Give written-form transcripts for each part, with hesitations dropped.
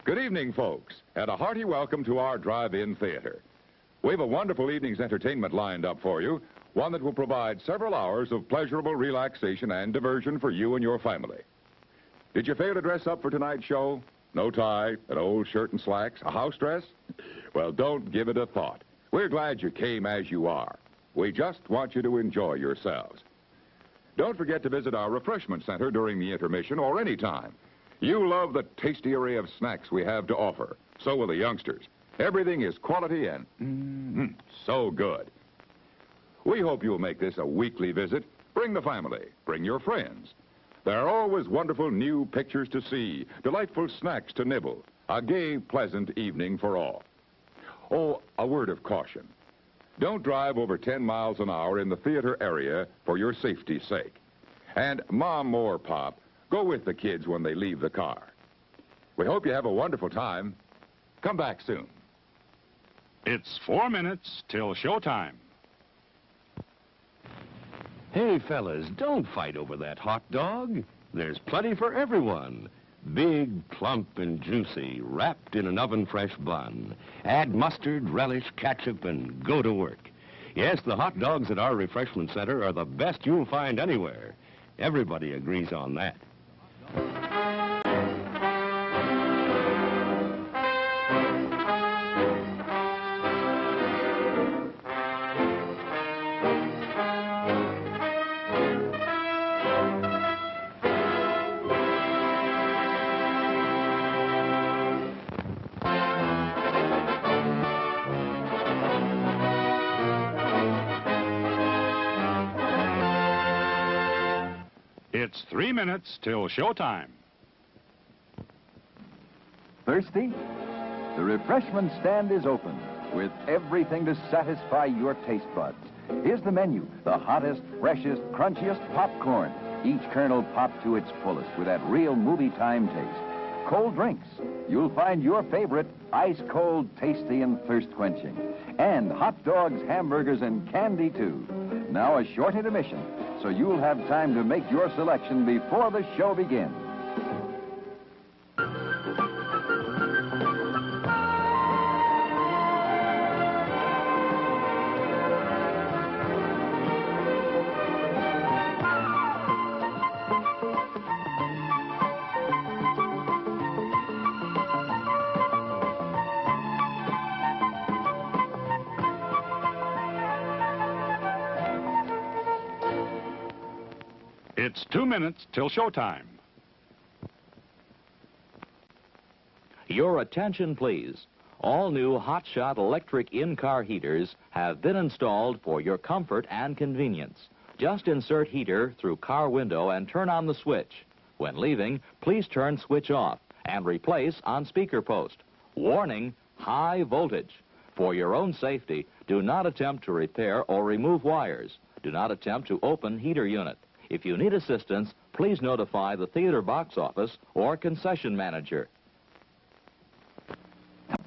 Good evening, folks, and a hearty welcome to our drive-in theater. We have a wonderful evening's entertainment lined up for you, one that will provide several hours of pleasurable relaxation and diversion for you and your family. Did you fail to dress up for tonight's show? No tie, an old shirt and slacks, a house dress? Well, don't give it a thought. We're glad you came as you are. We just want you to enjoy yourselves. Don't forget to visit our refreshment center during the intermission or any time. You love the tasty array of snacks we have to offer. So will the youngsters. Everything is quality and so good. We hope you'll make this a weekly visit. Bring the family. Bring your friends. There are always wonderful new pictures to see, delightful snacks to nibble, a gay, pleasant evening for all. Oh, a word of caution. Don't drive over 10 miles an hour in the theater area for your safety's sake. And Mom or Pop, go with the kids when they leave the car. We hope you have a wonderful time. Come back soon. It's 4 minutes till showtime. Hey, fellas, don't fight over that hot dog. There's plenty for everyone. Big, plump, and juicy, wrapped in an oven-fresh bun. Add mustard, relish, ketchup, and go to work. Yes, the hot dogs at our refreshment center are the best you'll find anywhere. Everybody agrees on that. It's 3 minutes till showtime. Thirsty? The refreshment stand is open with everything to satisfy your taste buds. Here's the menu: the hottest, freshest, crunchiest popcorn, each kernel popped to its fullest with that real movie time taste. Cold drinks. You'll find your favorite ice cold, tasty, and thirst quenching. And hot dogs, hamburgers, and candy too. Now a short intermission, so you'll have time to make your selection before the show begins. It's 2 minutes till showtime. Your attention, please. All new hotshot electric in-car heaters have been installed for your comfort and convenience. Just insert heater through car window and turn on the switch. When leaving, please turn switch off and replace on speaker post. Warning, high voltage. For your own safety, do not attempt to repair or remove wires. Do not attempt to open heater unit. If you need assistance, please notify the theater box office or concession manager.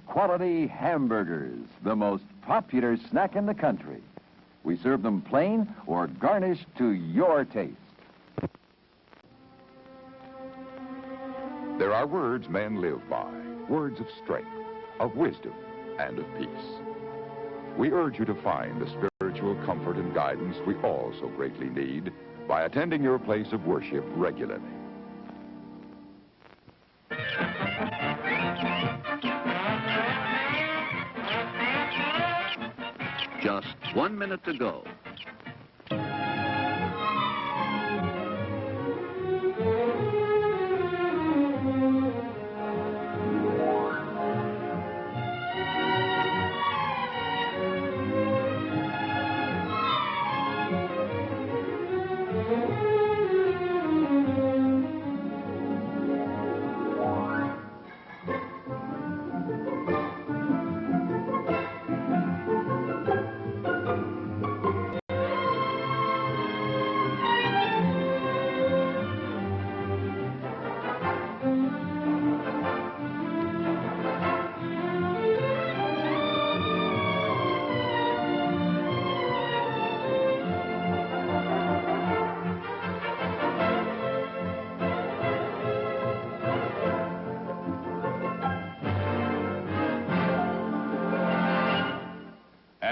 Quality hamburgers, the most popular snack in the country. We serve them plain or garnished to your taste. There are words men live by, words of strength, of wisdom, and of peace. We urge you to find the spiritual comfort and guidance we all so greatly need by attending your place of worship regularly. Just 1 minute to go.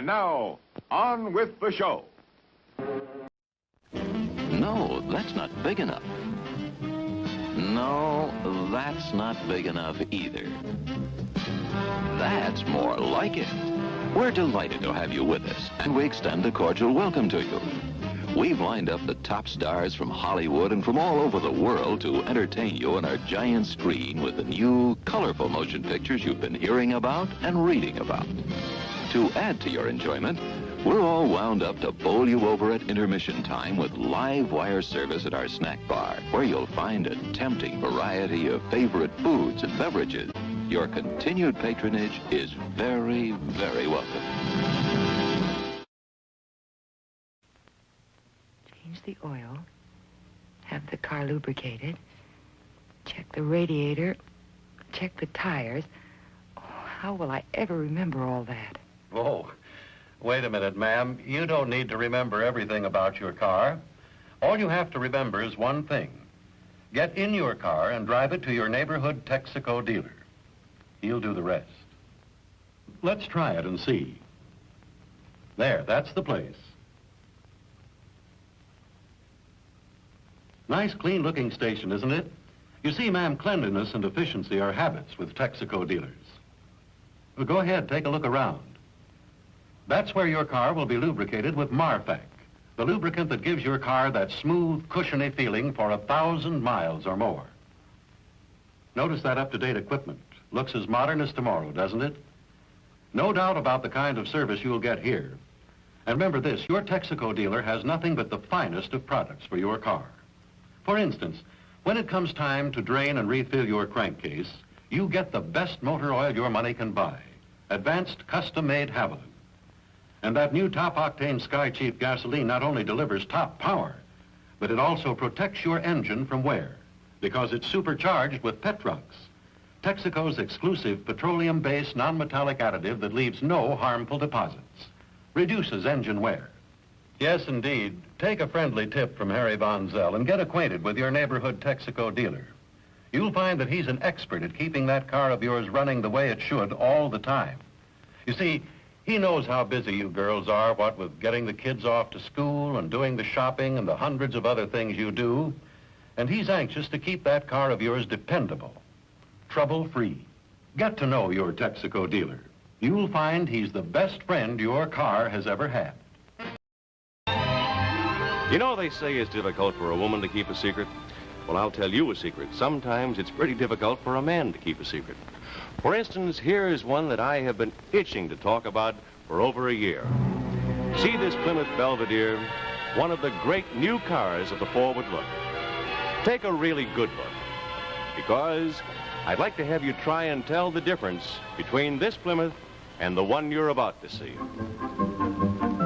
And now, on with the show. No, that's not big enough. No, that's not big enough either. That's more like it. We're delighted to have you with us, and we extend a cordial welcome to you. We've lined up the top stars from Hollywood and from all over the world to entertain you on our giant screen with the new, colorful motion pictures you've been hearing about and reading about. To add to your enjoyment, we're all wound up to bowl you over at intermission time with live wire service at our snack bar, where you'll find a tempting variety of favorite foods and beverages. Your continued patronage is very, very welcome. Change the oil, have the car lubricated, check the radiator, check the tires. Oh, how will I ever remember all that? Oh, wait a minute, ma'am. You don't need to remember everything about your car. All you have to remember is one thing. Get in your car and drive it to your neighborhood Texaco dealer. He'll do the rest. Let's try it and see. There, that's the place. Nice, clean-looking station, isn't it? You see, ma'am, cleanliness and efficiency are habits with Texaco dealers. Well, go ahead, take a look around. That's where your car will be lubricated with Marfac, the lubricant that gives your car that smooth, cushiony feeling for 1,000 miles or more. Notice that up-to-date equipment. Looks as modern as tomorrow, doesn't it? No doubt about the kind of service you'll get here. And remember this, your Texaco dealer has nothing but the finest of products for your car. For instance, when it comes time to drain and refill your crankcase, you get the best motor oil your money can buy. Advanced custom-made Haviland. And that new top-octane Sky Chief gasoline not only delivers top power, but it also protects your engine from wear, because it's supercharged with Petrox, Texaco's exclusive petroleum-based non-metallic additive that leaves no harmful deposits, reduces engine wear. Yes, indeed. Take a friendly tip from Harry Von Zell and get acquainted with your neighborhood Texaco dealer. You'll find that he's an expert at keeping that car of yours running the way it should all the time. You see, he knows how busy you girls are, what with getting the kids off to school and doing the shopping and the hundreds of other things you do. And he's anxious to keep that car of yours dependable, trouble-free. Get to know your Texaco dealer. You'll find he's the best friend your car has ever had. You know, they say it's difficult for a woman to keep a secret. Well, I'll tell you a secret. Sometimes it's pretty difficult for a man to keep a secret. For instance, here is one that I have been itching to talk about for over a year. See this Plymouth Belvedere? One of the great new cars of the forward look. Take a really good look, because I'd like to have you try and tell the difference between this Plymouth and the one you're about to see.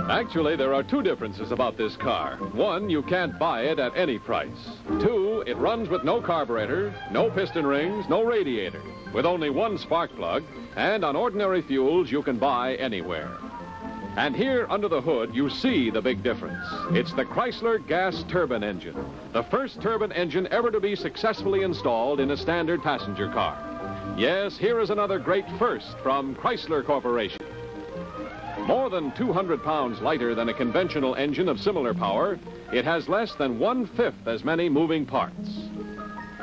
Actually, there are two differences about this car. One, you can't buy it at any price. Two, it runs with no carburetor, no piston rings, no radiator, with only one spark plug, and on ordinary fuels you can buy anywhere. And here under the hood, you see the big difference. It's the Chrysler gas turbine engine, the first turbine engine ever to be successfully installed in a standard passenger car. Yes, here is another great first from Chrysler Corporation. More than 200 pounds lighter than a conventional engine of similar power, it has less than 1/5 as many moving parts.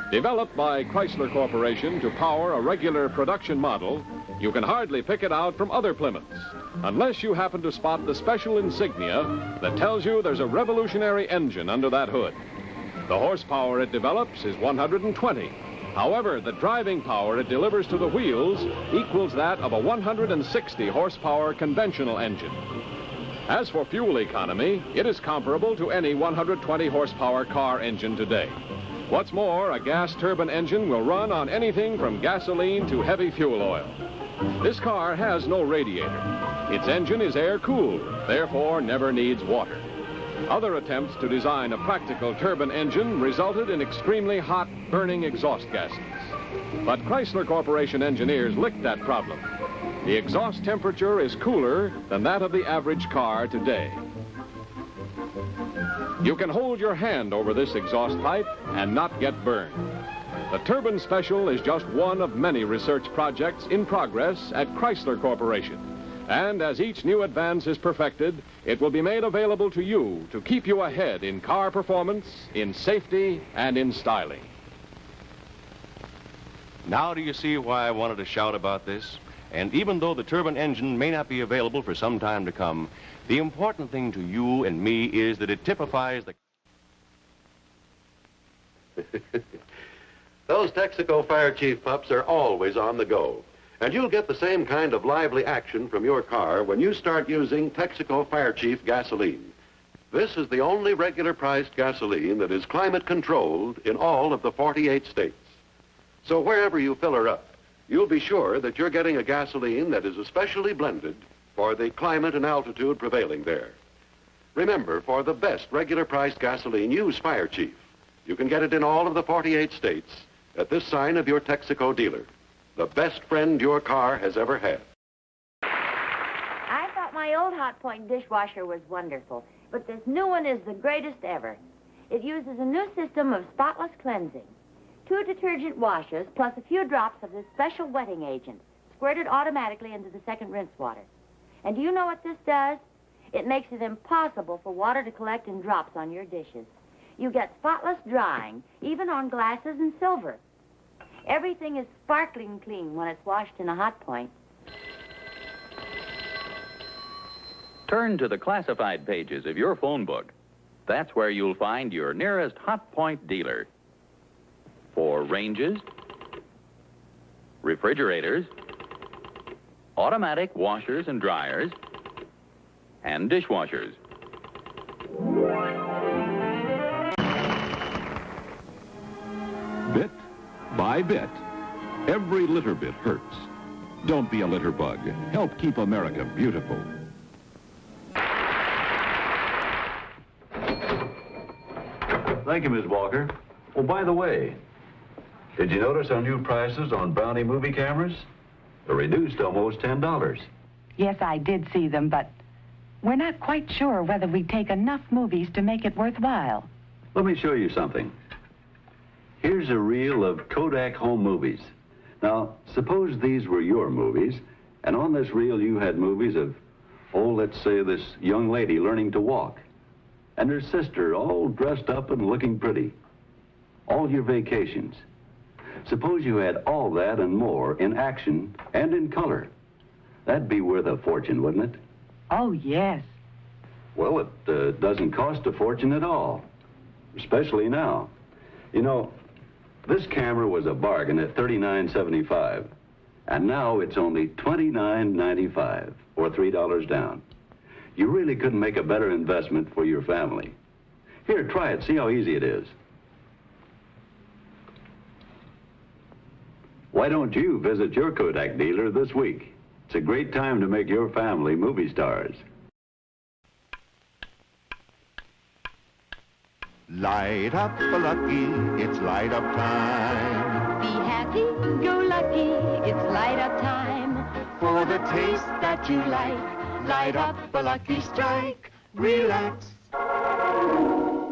Developed by Chrysler Corporation to power a regular production model, you can hardly pick it out from other Plymouths, unless you happen to spot the special insignia that tells you there's a revolutionary engine under that hood. The horsepower it develops is 120. However, the driving power it delivers to the wheels equals that of a 160 horsepower conventional engine. As for fuel economy, it is comparable to any 120 horsepower car engine today. What's more, a gas turbine engine will run on anything from gasoline to heavy fuel oil. This car has no radiator. Its engine is air-cooled, therefore never needs water. Other attempts to design a practical turbine engine resulted in extremely hot, burning exhaust gases. But Chrysler Corporation engineers licked that problem. The exhaust temperature is cooler than that of the average car today. You can hold your hand over this exhaust pipe and not get burned. The Turbine Special is just one of many research projects in progress at Chrysler Corporation. And as each new advance is perfected, it will be made available to you to keep you ahead in car performance, in safety, and in styling. Now do you see why I wanted to shout about this? And even though the turbine engine may not be available for some time to come, the important thing to you and me is that it typifies the... Those Texaco Fire Chief pups are always on the go. And you'll get the same kind of lively action from your car when you start using Texaco Fire Chief gasoline. This is the only regular-priced gasoline that is climate-controlled in all of the 48 states. So wherever you fill her up, you'll be sure that you're getting a gasoline that is especially blended for the climate and altitude prevailing there. Remember, for the best regular-priced gasoline, use Fire Chief. You can get it in all of the 48 states at this sign of your Texaco dealer. The best friend your car has ever had. I thought my old Hot Point dishwasher was wonderful, but this new one is the greatest ever. It uses a new system of spotless cleansing. 2 detergent washes plus a few drops of this special wetting agent squirted automatically into the second rinse water. And do you know what this does? It makes it impossible for water to collect in drops on your dishes. You get spotless drying, even on glasses and silver. Everything is sparkling clean when it's washed in a Hot Point. Turn to the classified pages of your phone book. That's where you'll find your nearest Hot Point dealer. For ranges, refrigerators, automatic washers and dryers, and dishwashers. Bit by bit, every litter bit hurts. Don't be a litter bug. Help keep America beautiful. Thank you, Ms. Walker. Oh, by the way, did you notice our new prices on Brownie movie cameras? They're reduced almost $10. Yes, I did see them, but we're not quite sure whether we take enough movies to make it worthwhile. Let me show you something. Here's a reel of Kodak home movies. Now, suppose these were your movies, and on this reel you had movies of, let's say this young lady learning to walk, and her sister all dressed up and looking pretty. All your vacations. Suppose you had all that and more in action and in color. That'd be worth a fortune, wouldn't it? Oh, yes. Well, it doesn't cost a fortune at all, especially now. You know, this camera was a bargain at $39.75, and now it's only $29.95, or $3 down. You really couldn't make a better investment for your family. Here, try it. See how easy it is. Why don't you visit your Kodak dealer this week? It's a great time to make your family movie stars. Light up a lucky, it's light up time. Be happy, go lucky, it's light up time. For the taste that you like, light up a lucky strike. Relax,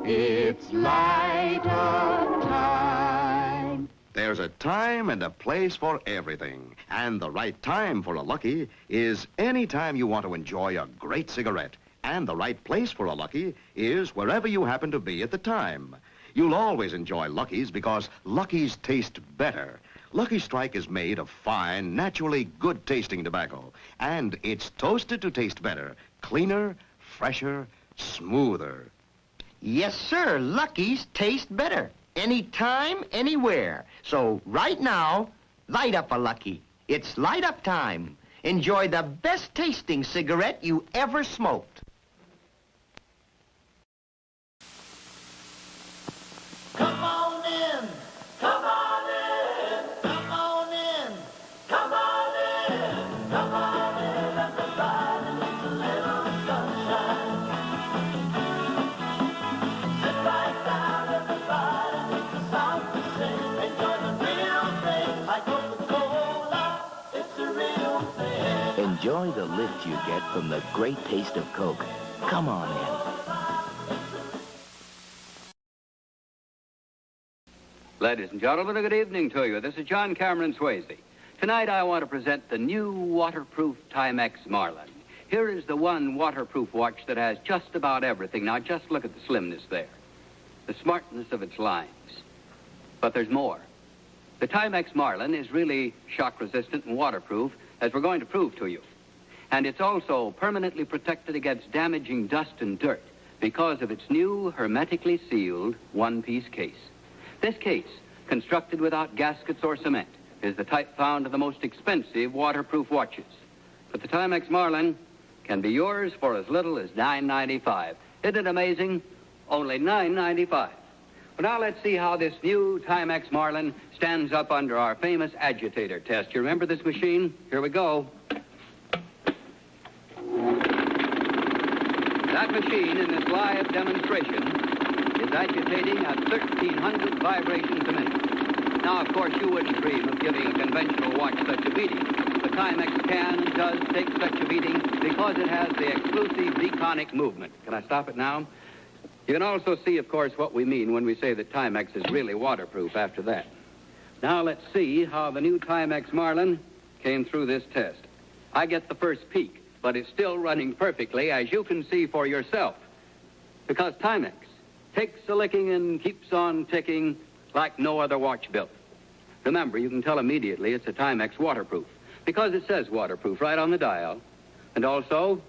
it's light up time. There's a time and a place for everything. And the right time for a Lucky is any time you want to enjoy a great cigarette. And the right place for a Lucky is wherever you happen to be at the time. You'll always enjoy Luckies because Luckies taste better. Lucky Strike is made of fine, naturally good-tasting tobacco. And it's toasted to taste better, cleaner, fresher, smoother. Yes, sir. Lucky's taste better. Anytime, anywhere. So right now, light up a Lucky. It's light up time. Enjoy the best tasting cigarette you ever smoked. Come on in, come on in, come on in, come on in, come on in, everybody needs a little sunshine. Sit right down, everybody needs a song to sing. Enjoy the real thing, like Coca-Cola, it's the real thing. Enjoy the lift you get from the great taste of Coke. Come on in. Ladies and gentlemen, a good evening to you. This is John Cameron Swayze. Tonight I want to present the new waterproof Timex Marlin. Here is the one waterproof watch that has just about everything. Now just look at the slimness there, the smartness of its lines. But there's more. The Timex Marlin is really shock resistant and waterproof, as we're going to prove to you. And it's also permanently protected against damaging dust and dirt because of its new hermetically sealed one-piece case. This case, constructed without gaskets or cement, is the type found in the most expensive waterproof watches. But the Timex Marlin can be yours for as little as $9.95. Isn't it amazing? Only $9.95. Well, now let's see how this new Timex Marlin stands up under our famous agitator test. You remember this machine? Here we go. That machine in this live demonstration is agitating at 1,300 vibrations a minute. Now, of course, you wouldn't dream of giving a conventional watch such a beating. The Timex can and does take such a beating because it has the exclusive deconic movement. Can I stop it now? You can also see, of course, what we mean when we say that Timex is really waterproof after that. Now, let's see how the new Timex Marlin came through this test. I get the first peek, but it's still running perfectly, as you can see for yourself. Because Timex takes a licking and keeps on ticking like no other watch built. Remember, you can tell immediately it's a Timex waterproof because it says waterproof right on the dial and also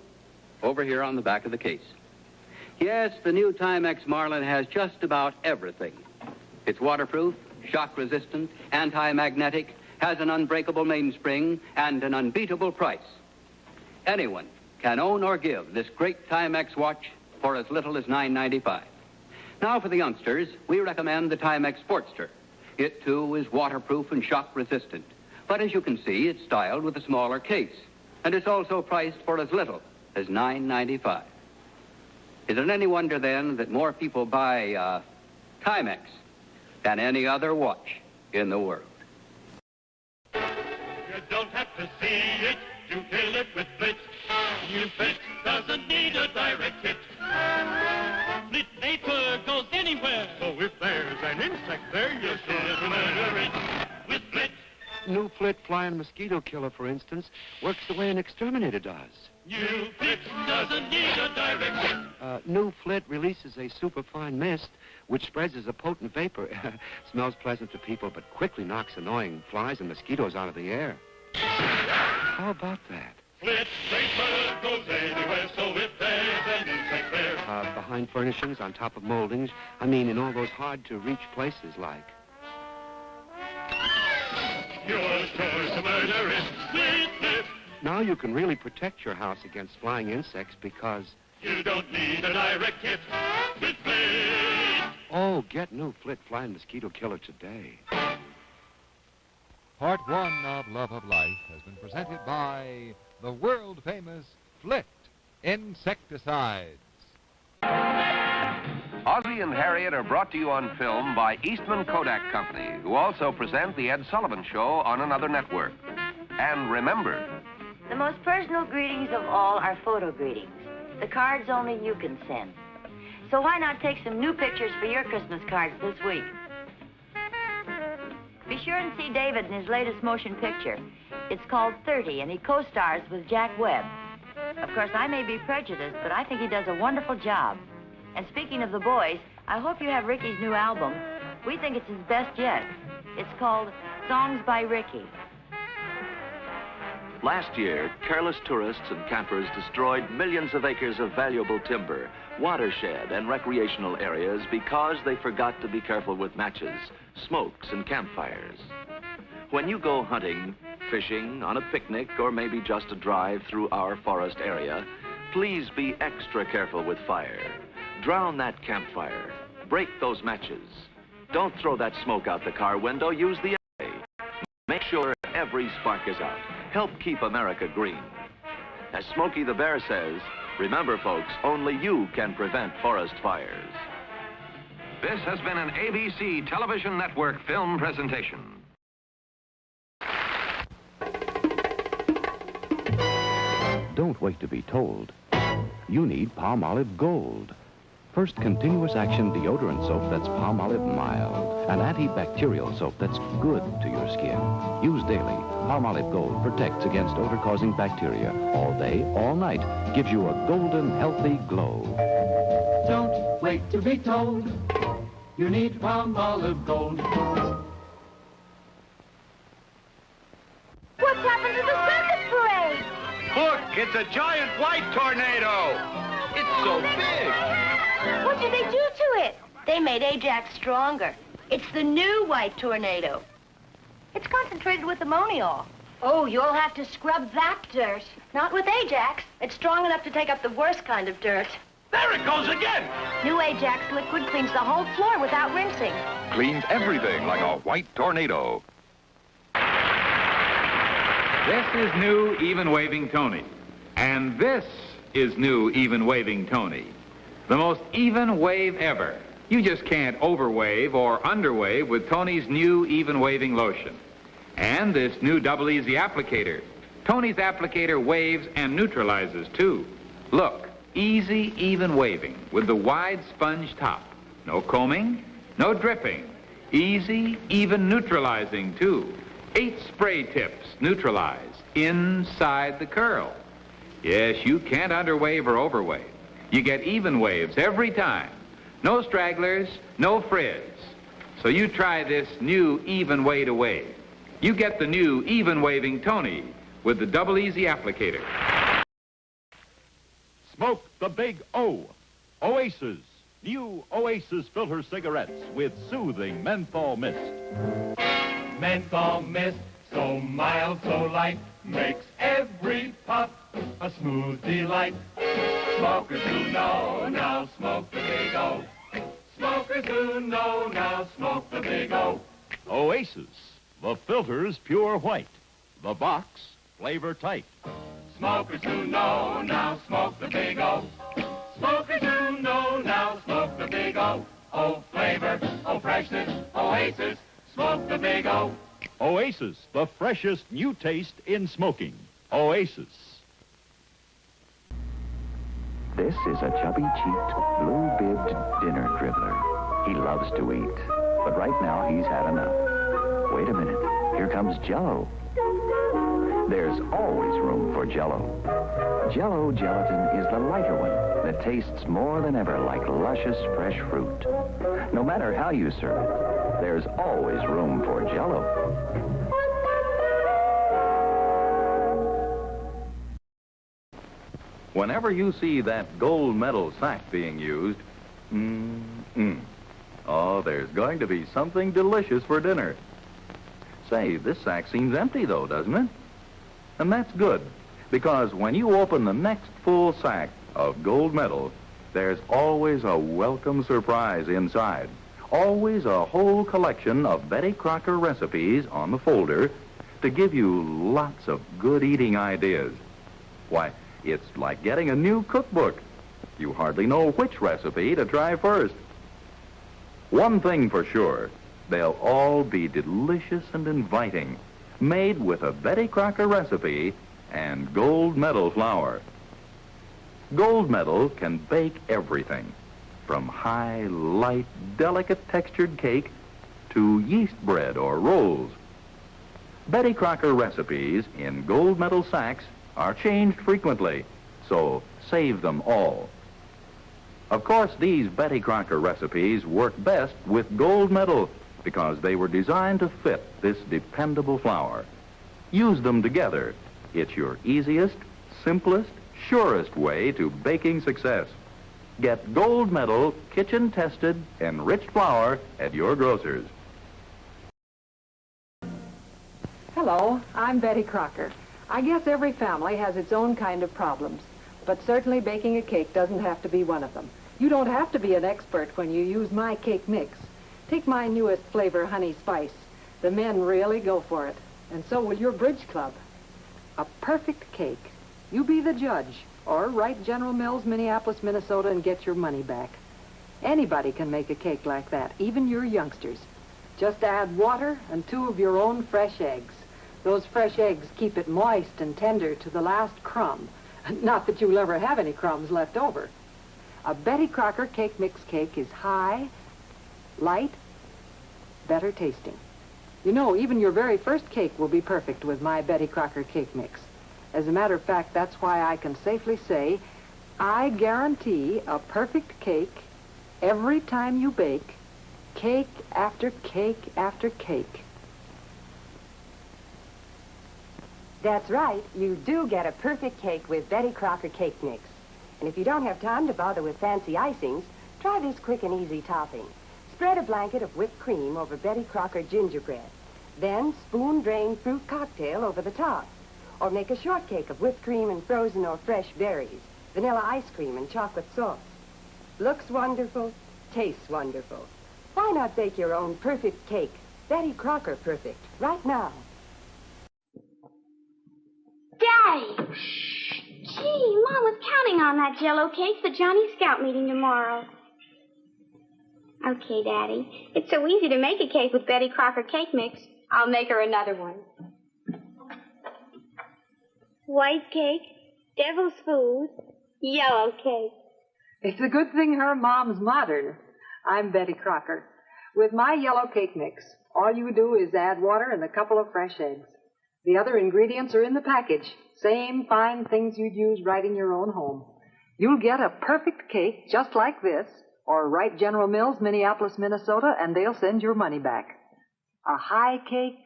over here on the back of the case. Yes, the new Timex Marlin has just about everything. It's waterproof, shock-resistant, anti-magnetic, has an unbreakable mainspring, and an unbeatable price. Anyone can own or give this great Timex watch for as little as $9.95. Now, for the youngsters, we recommend the Timex Sportster. It, too, is waterproof and shock-resistant. But as you can see, it's styled with a smaller case. And it's also priced for as little as $9.95. Is it any wonder, then, that more people buy Timex than any other watch in the world? You don't have to see it to kill it with Blitz. New Blitz doesn't need a direct hit. Blitz vapor goes anywhere. So if there's an insect there, you're sure to murder it with Blitz. New Flit Flying Mosquito Killer, for instance, works the way an exterminator does. New Blitz doesn't need a direct hit. New Flit releases a superfine mist which spreads as a potent vapor. Smells pleasant to people, but quickly knocks annoying flies and mosquitoes out of the air. How about that? Blitz vapor goes anywhere, so if there's an insect there. Behind furnishings, on top of moldings. I mean, in all those hard-to-reach places like... You're sure to murder it with Blitz. Now you can really protect your house against flying insects because... You don't need a direct hit with Blitz. Oh, get New Flit Flying Mosquito Killer today. Part 1 of Love of Life has been presented by the world-famous Flit Insecticides. Ozzie and Harriet are brought to you on film by Eastman Kodak Company, who also present The Ed Sullivan Show on another network. And remember... The most personal greetings of all are photo greetings. The cards only you can send. So why not take some new pictures for your Christmas cards this week? Be sure and see David in his latest motion picture. It's called 30, and he co-stars with Jack Webb. Of course, I may be prejudiced, but I think he does a wonderful job. And speaking of the boys, I hope you have Ricky's new album. We think it's his best yet. It's called Songs by Ricky. Last year, careless tourists and campers destroyed millions of acres of valuable timber, watershed, and recreational areas because they forgot to be careful with matches, smokes, and campfires. When you go hunting, fishing, on a picnic, or maybe just a drive through our forest area, please be extra careful with fire. Drown that campfire. Break those matches. Don't throw that smoke out the car window. Use the air. Make sure every spark is out. Help keep America green. As Smokey the Bear says, remember, folks, only you can prevent forest fires. This has been an ABC Television Network film presentation. Don't wait to be told. You need Palmolive Gold. First, continuous action deodorant soap that's Palmolive Mild. An antibacterial soap that's good to your skin. Used daily, Palmolive Gold protects against odor-causing bacteria. All day, all night. Gives you a golden, healthy glow. Don't wait to be told. You need Palmolive Gold. What's happened to the circus parade? Look, it's a giant white tornado. It's so big. What did they do to it? They made Ajax stronger. It's the new white tornado. It's concentrated with ammoniol. Oh, you'll have to scrub that dirt. Not with Ajax. It's strong enough to take up the worst kind of dirt. There it goes again. New Ajax liquid cleans the whole floor without rinsing. Cleans everything like a white tornado. This is new even waving Tony. And this is new even waving Tony. The most even wave ever. You just can't overwave or underwave with Tony's new even waving lotion. And this new double easy applicator. Tony's applicator waves and neutralizes too. Look, easy even waving with the wide sponge top. No combing, no dripping. Easy even neutralizing too. 8 spray tips neutralize inside the curl. Yes, you can't underwave or overwave. You get even waves every time. No stragglers, no frizz. So you try this new even way to wave. You get the new even waving Tony with the double easy applicator. Smoke the big O. Oasis. New Oasis filter cigarettes with soothing menthol mist. Menthol mist, so mild, so light, makes every puff a smooth delight. Smokers who know, now smoke the big O. Smokers who know, now smoke the big O. Oasis. The filter's pure white. The box, flavor tight. Smokers who know, now smoke the big O. Smokers who know, now smoke the big O. O flavor, O freshness, Oasis, smoke the big O. Oasis, the freshest new taste in smoking. Oasis. This is a chubby-cheeked, blue-bibbed dinner dribbler. He loves to eat, but right now he's had enough. Wait a minute. Here comes Jell-O. There's always room for Jell-O. Jell-O gelatin is the lighter one that tastes more than ever like luscious, fresh fruit. No matter how you serve it, there's always room for Jell-O. Whenever you see that gold medal sack being used, oh, there's going to be something delicious for dinner. Say, this sack seems empty, though, doesn't it? And that's good, because when you open the next full sack of gold medal, there's always a welcome surprise inside. Always a whole collection of Betty Crocker recipes on the folder to give you lots of good eating ideas. Why, it's like getting a new cookbook. You hardly know which recipe to try first. One thing for sure, they'll all be delicious and inviting, made with a Betty Crocker recipe and gold medal flour. Gold medal can bake everything, from high, light, delicate textured cake to yeast bread or rolls. Betty Crocker recipes in gold medal sacks are changed frequently, so save them all. Of course, these Betty Crocker recipes work best with gold medal because they were designed to fit this dependable flour. Use them together. It's your easiest, simplest, surest way to baking success. Get gold medal, kitchen-tested, enriched flour at your grocer's. Hello, I'm Betty Crocker. I guess every family has its own kind of problems, but certainly baking a cake doesn't have to be one of them. You don't have to be an expert when you use my cake mix. Take my newest flavor, Honey Spice. The men really go for it, and so will your bridge club. A perfect cake. You be the judge, or write General Mills, Minneapolis, Minnesota, and get your money back. Anybody can make a cake like that, even your youngsters. Just add water and 2 of your own fresh eggs. Those fresh eggs keep it moist and tender to the last crumb. Not that you'll ever have any crumbs left over. A Betty Crocker cake mix cake is high, light, better tasting. You know, even your very first cake will be perfect with my Betty Crocker cake mix. As a matter of fact, that's why I can safely say I guarantee a perfect cake every time you bake, cake after cake after cake. That's right. You do get a perfect cake with Betty Crocker cake mix. And if you don't have time to bother with fancy icings, try this quick and easy topping. Spread a blanket of whipped cream over Betty Crocker gingerbread. Then spoon-drain fruit cocktail over the top. Or make a shortcake of whipped cream and frozen or fresh berries, vanilla ice cream and chocolate sauce. Looks wonderful, tastes wonderful. Why not bake your own perfect cake, Betty Crocker perfect, right now? Daddy! Gee, Mom was counting on that Jell-O cake for Johnny's Scout meeting tomorrow. Okay, Daddy. It's so easy to make a cake with Betty Crocker cake mix. I'll make her another one. White cake, devil's food, yellow cake. It's a good thing her mom's modern. I'm Betty Crocker. With my yellow cake mix, all you do is add water and a couple of fresh eggs. The other ingredients are in the package. Same fine things you'd use right in your own home. You'll get a perfect cake just like this, or write General Mills, Minneapolis, Minnesota, and they'll send your money back. A high cake,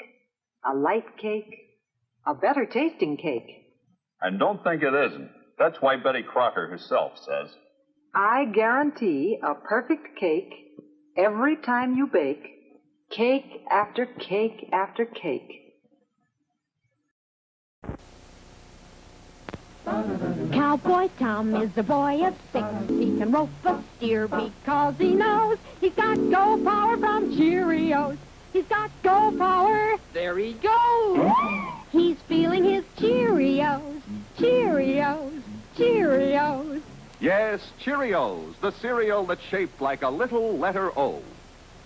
a light cake, a better tasting cake. And don't think it isn't. That's why Betty Crocker herself says, I guarantee a perfect cake every time you bake, cake after cake after cake. Cowboy Tom is a boy of 6. He can rope a steer because he knows he's got go power from Cheerios. He's got go power. There he goes. He's feeling his Cheerios. Cheerios. Cheerios. Yes, Cheerios, the cereal that's shaped like a little letter O.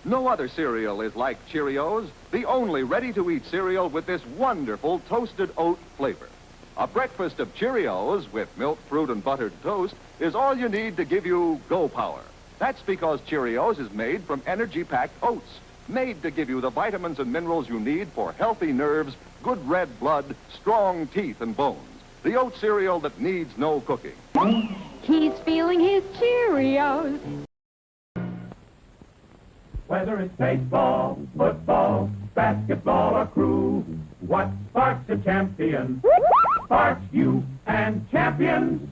No other cereal is like Cheerios, the only ready-to-eat cereal with this wonderful toasted oat flavor. A breakfast of Cheerios with milk, fruit, and buttered toast is all you need to give you go power. That's because Cheerios is made from energy-packed oats, made to give you the vitamins and minerals you need for healthy nerves, good red blood, strong teeth and bones. The oat cereal that needs no cooking. He's feeling his Cheerios. Whether it's baseball, football, basketball, or crew, what sparks a champion sparks you and champions.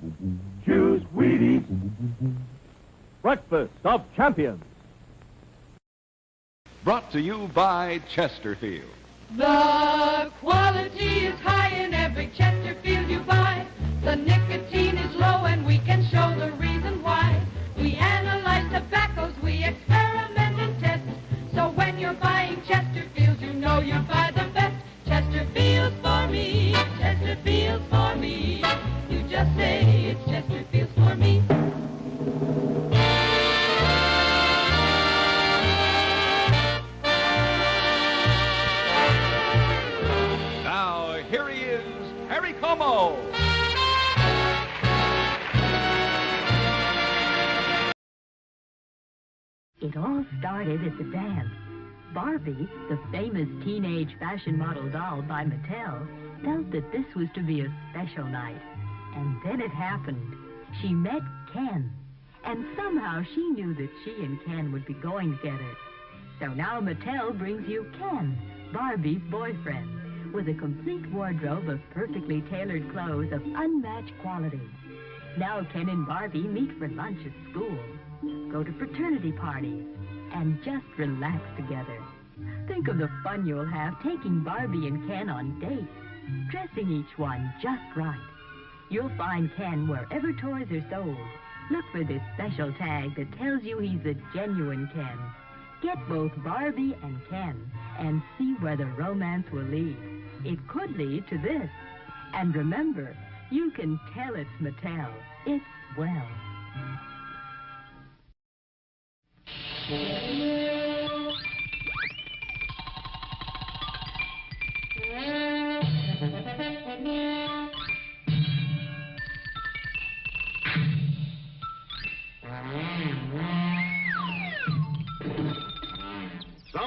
Choose Wheaties. Breakfast of Champions. Brought to you by Chesterfield. The quality is high in every Chesterfield you buy. The nicotine is low and we can show the reason why. We analyze tobaccos, we experiment and test. So when you're buying Chesterfields, you know you buy the best. Chesterfields for me, Chesterfields for me. You just say it's Chesterfields for me. Now, here he is, Harry Como. It all started at the dance. Barbie, the famous teenage fashion model doll by Mattel, felt that this was to be a special night. And then it happened. She met Ken. And somehow she knew that she and Ken would be going together. So now Mattel brings you Ken, Barbie's boyfriend, with a complete wardrobe of perfectly tailored clothes of unmatched quality. Now Ken and Barbie meet for lunch at school, go to fraternity parties, and just relax together. Think of the fun you'll have taking Barbie and Ken on dates, dressing each one just right. You'll find Ken wherever toys are sold. Look for this special tag that tells you he's a genuine Ken. Get both Barbie and Ken and see where the romance will lead. It could lead to this. And remember, you can tell it's Mattel. It's swell.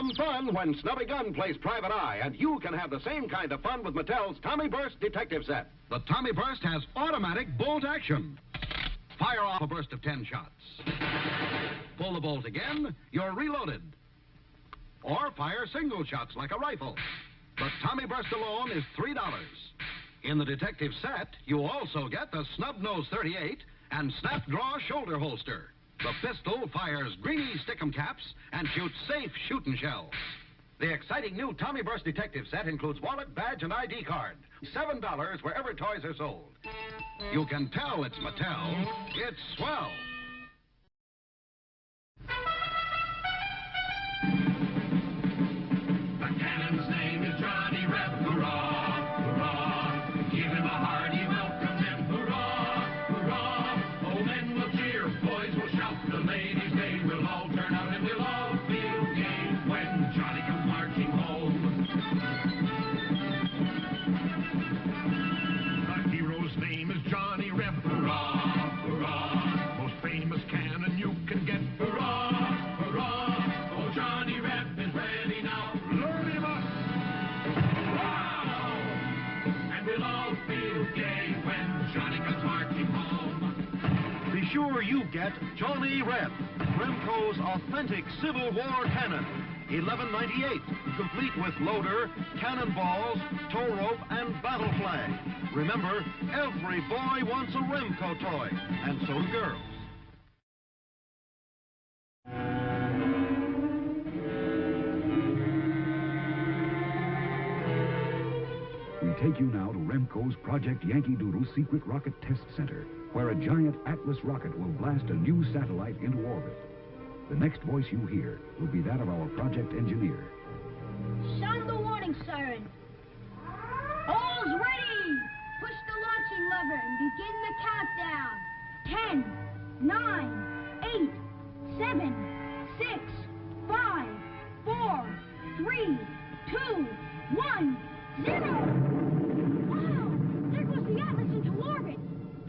Some fun when Snubby Gun plays Private Eye, and you can have the same kind of fun with Mattel's Tommy Burst Detective Set. The Tommy Burst has automatic bolt action. Fire off a burst of 10 shots. Pull the bolt again, you're reloaded. Or fire single shots like a rifle. The Tommy Burst alone is $3. In the Detective Set, you also get the Snub Nose 38 and Snap Draw Shoulder Holster. The pistol fires greeny stickum caps and shoots safe shooting shells. The exciting new Tommy Burst Detective Set includes wallet, badge, and ID card. $7 wherever toys are sold. You can tell it's Mattel. It's swell. The cannon's name is Johnny Reb. Hurrah, hurrah. Give him a hearty welcome and hurrah, hurrah. Old men will cheer, boys will shout, the ladies they will all turn out and we'll all feel gay when Johnny comes marching home. The hero's name is Johnny Reb. Hurrah, hurrah. Most famous cannon you can get. Hurrah, hurrah. Oh, Johnny Reb is ready now. Load him up. Wow! And we'll all feel gay when Johnny comes marching home. Be sure you get Johnny Reb, Remco's authentic Civil War cannon. $11.98, complete with loader, cannonballs, tow rope, and battle flag. Remember, every boy wants a Remco toy, and so do girls. We take you now to Remco's Project Yankee Doodle Secret Rocket Test Center, where a giant Atlas rocket will blast a new satellite into orbit. The next voice you hear will be that of our project engineer. Sound the warning siren. All's ready! Push the launching lever and begin the countdown. 10, 9, 8, 7, 6, 5, 4, 3, 2, 1, 0! Wow! There goes the Atlas into orbit!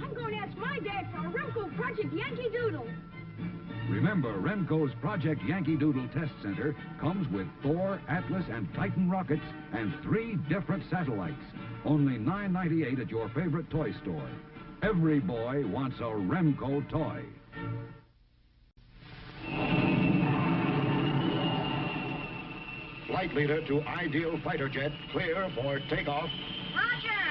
I'm going to ask my dad for a Remco Project Yankee Doodle. Remember, Remco's Project Yankee Doodle Test Center comes with Thor, Atlas, and Titan rockets and 3 different satellites. Only $9.98 at your favorite toy store. Every boy wants a Remco toy. Flight leader to Ideal Fighter Jet, clear for takeoff. Roger!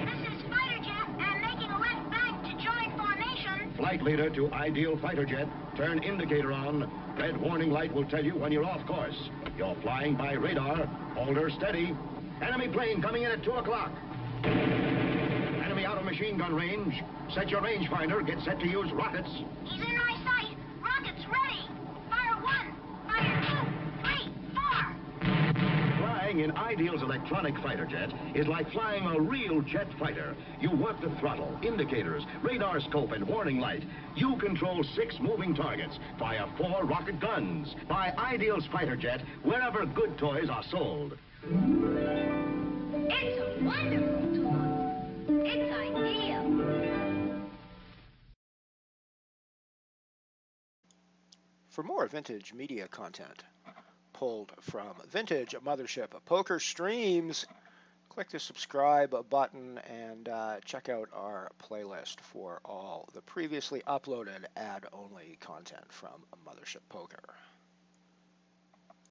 This is Fighter Jet. I'm making a left bank to join formation. Flight leader to Ideal Fighter Jet, turn indicator on. Red warning light will tell you when you're off course. You're flying by radar. Hold her steady. Enemy plane coming in at 2 o'clock. Enemy out of machine gun range. Set your rangefinder. Get set to use rockets. He's in my sight. Rockets ready. Fire 1, fire 2, 3, 4. Flying in Ideal's electronic fighter jet is like flying a real jet fighter. You work the throttle, indicators, radar scope, and warning light. You control 6 moving targets. Fire 4 rocket guns. Buy Ideal's fighter jet wherever good toys are sold. It's a wonderful toy. It's ideal. For more vintage media content pulled from vintage Mothership Poker streams, click the subscribe button and check out our playlist for all the previously uploaded ad-only content from Mothership Poker.